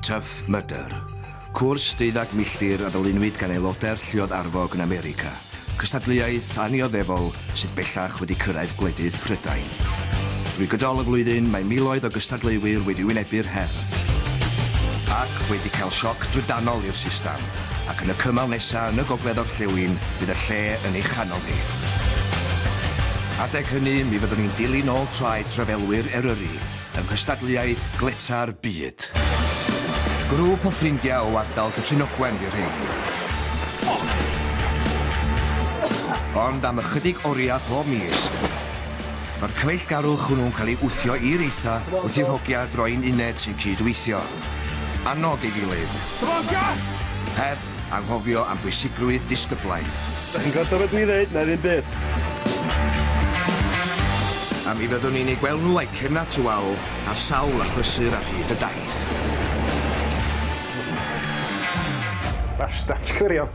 Tough Mudder. Cwrs 12 milltir a ddylunwyd gan aelodau'r lluodd arfog yn America. Cystadleuaeth annioddefol sydd bellach wedi cyrraedd gwledydd Prydain. Drwy gydol y flwyddyn, mae miloedd o gystadleuwyr wedi wynebu'r her. Ac wedi cael sioc drydanol i'r system, ac yn y cymal nesaf yn y gogledd orllewin, bydd y lle yn ei chanol ni. Adeg hynny, mi fyddwn ni'n dilyn ôl traed trefelwyr Eryri, yng nghystadleuaeth gleta'r byd. Grŵp o ffrindiau o ardal Dyffryn di'r rhain. Ond am ychydig oriau pob mis, mae'r cyfeillgarwch hwnnw'n cael ei wthio i'r eitha wrth i'r hogia droi'n uned sy'n cydweithio. Annog ei gilydd. Heb anghofio am bwysigrwydd disgyblaeth. Da chi'n gwrando beth ni'n dweud, na ddim byd. A mi fyddwn ni'n ei gweld nhw a'i cyrnat wal ar sawl achlysur ar hyd y daith. Basdads Gwirion.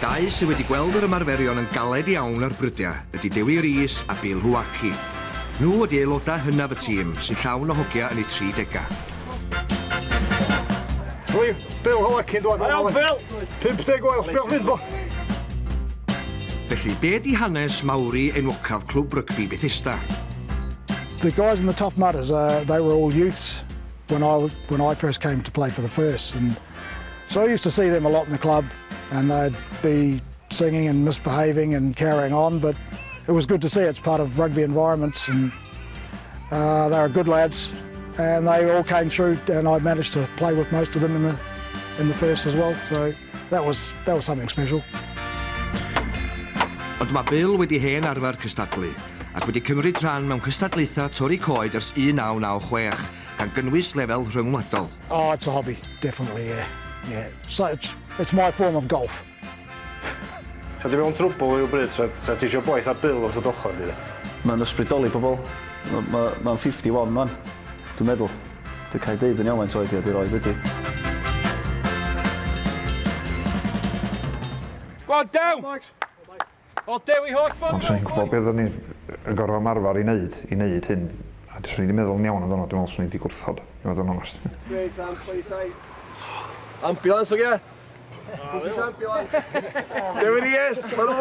Dau sydd wedi gweld yr ymarferion yn galed iawn ar brydiau ydy Dewi Rees a Bill Hwaki. Nhw wedi aelodau hynnaf y tîm sy'n llawn o hogia yn ei 30au. Rwy, Bill Hwaki'n dod. Iawn, Bill! 50 gwael, sbioch fynd bo. Felly, be di hanes Mawri enwocaf clwb rygbi Bethesda? The guys in the Tough Mudders, they were all youths when I first came to play for the first, and so I used to see them a lot in the club, and they'd be singing and misbehaving and carrying on, but it was good to see it's part of rugby environments, and they were good lads, and they all came through, and I managed to play with most of them in the first as well, so that was something special. Ond mae Bill wedi hen arfer cystadlu, ac wedi cymryd rhan mewn cystadlaethau torri coed ers 1996, gan gynnwys lefel rhyngwladol. Oh, it's a hobby, definitely, yeah. So it's my form of golf. Sa di mewn trwbl i'w bryd, sa ti eisiau boeth a Bill wrth y dochr di? Mae'n ysbrydoli pobl. Mae'n 51 man, dwi'n meddwl. Dwi'n cael deud yn iawn oed i roi wedi. Go on, down! O, Dewi Hodford! Ond swn i'n gwybod beth o'n i'n gorfod ymarfer i wneud hyn. A swn i wedi meddwl yn iawn amdano, dwi'n meddwl swn i wedi gwrthod, i fod yn onest. Straight down, please, say. Ambulance, o ge? Pwysig ambulance. Dewi Rees, mae'n o!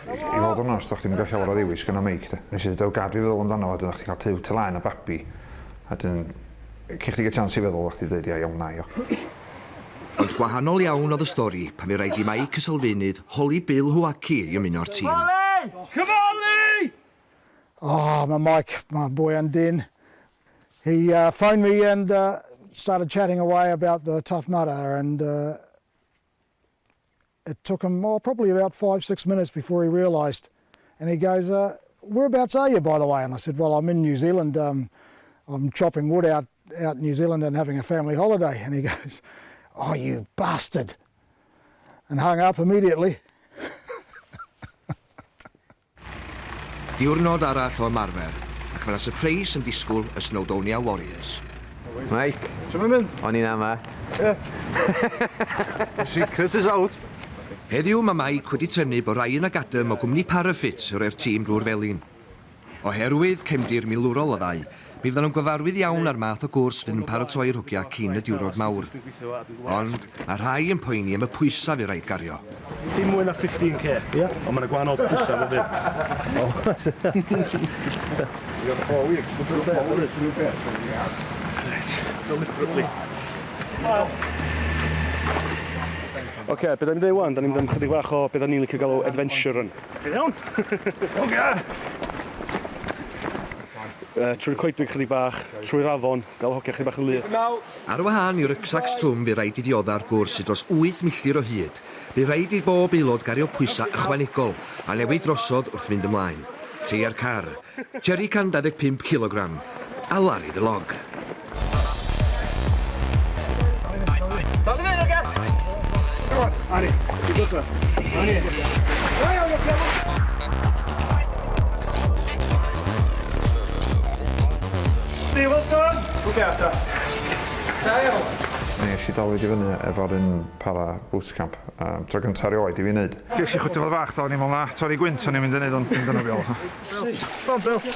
I fod yn onest, o'ch ti'n gael llawer o ddiwys gan y meic. Nes i ddod gad fi feddwl amdano, a dyn o'ch ti'n cael tyw tylaen a babi. A dyn, cych ti gael chans i feddwl, o'ch ti'n dweud, ia, iawn na, io. Ond gwahanol iawn oedd y stori pan mi rhaid i Mike Cyselfynydd holi Bill Hwaki i ymuno'r tîm. Come on, Lee! Oh, my boy Undin, he phoned me and started chatting away about the Tough Mudder, and it took him probably about 5-6 minutes before he realised. And he goes, whereabouts are you, by the way? And I said, well, I'm in New Zealand. I'm chopping wood out in New Zealand and having a family holiday. And he goes, oh, you bastard, and hung up immediately. Diwrnod arall o ymarfer, ac mae'na surprise yn disgwyl y Snowdonia Warriors. Mike, Swn i'n mynd? o'n i'n ama. Secret is out. Heddiw mae Mike wedi tynnu bod Rhan ag Adam o gwmni Parafit yr tîm drwy'r felin. Oherwydd cefndir milwrol o ddau, mi fyddan nhw'n gyfarwydd iawn ar math o gwrs fydd yn paratoi'r hogia cyn y diwrnod mawr. Ond mae rhai yn poeni am y pwysau fi rhaid gario. Dim mwy na 15k, ia? Ond mae'n gwahanol pwysau fe fydd. Oce, beth da ni'n dweud wan? Da ni'n mynd am chydig bach o beth da ni'n licio gael o adventure run. Iawn? Oce! Trwy'r coedwig chydig bach, trwy'r afon, gael hogia chydig bach yn lyr. Ar wahân i'r ycsac trwm fi rhaid i ddioddau'r gwrs i dros 8 milltir o hyd, bu rhaid i bob aelod gario pwysau ychwanegol a newid drosodd wrth fynd ymlaen. Teia'r car, jerrycan 25 kg, a Larry the log. Dal i fynd, oge? Come on, Annie, you go there. Annie. Ni, well done. Look out, sir. nes i dalwyd i fyny efo'r un para bootcamp. Tro gyntaf erioed i fi wneud. Ges i chwtio fel fach, o'n i'n meddwl na, torri gwynt o'n i'n mynd i wneud o'n dynafol.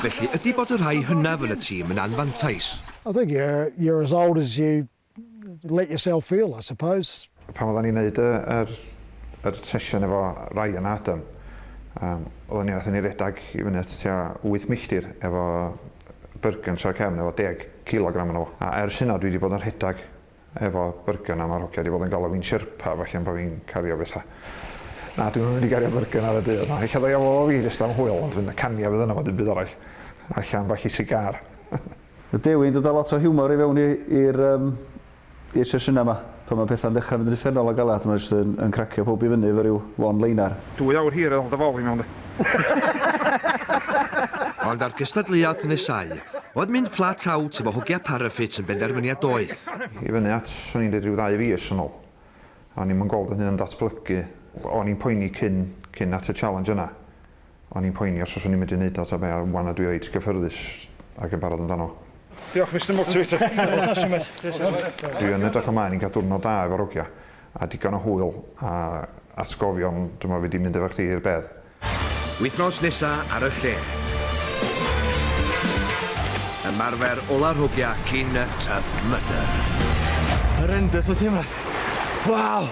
Felly ydy bod y rhai hynnaf yn y tîm yn anfantais? I think you're as old as you let yourself feel, I suppose. Pan oedden ni'n neud yr sesiwn efo Rhan a Adam, oedden ni redag i fyny at tua 8 milltir efo byrgyn sy'r cefn efo 10 kilogram yno fo. A ers hynna dwi wedi bod yn rhedag efo byrgyn a mae'r hogia wedi bod yn galw fi'n sherpa felly bod fi'n cario bethau. Na, dwi'n mynd i gario byrgyn ar y dydd. Na, eich ddoi efo fi jyst am hwyl, ond fy'n cania fydd yna fod yn byd arall. Allan bach i sigar. Y Dewi'n dod â lot o hiwmor i fewn i'r sesiynau yma. Pan mae pethau'n dechrau mynd yn effernol a galad, mae'n jyst yn cracio pob i fyny efo ryw one-liner. 2 awr hir oedd y fol i mewn di. Ond ar gystadleuaeth nesau, oedd mynd flat out efo hogia paraffit yn benderfyniad doeth. I fyny at, swn i'n dweud rhyw 2 fis yn ôl. O'n i'n gweld yn hyn datblygu. O'n i'n poeni cyn at y challenge yna. O'n i'n poeni os o'n i'n mynd i wneud o ta be, a wan a dwi reit gyffyrddus ac yn barod amdano. Diolch, Mr Motivator. Dwi yn edrych ymlaen i'n cael diwrnod da efo'r hogia a digon o hwyl a atgofion dyma fi wedi mynd efo chdi i'r bedd. Wythnos nesa ar y lle. Ymarfer ola'r hogia cyn y Tough Mudder. Horrendous o teimlad. Waw!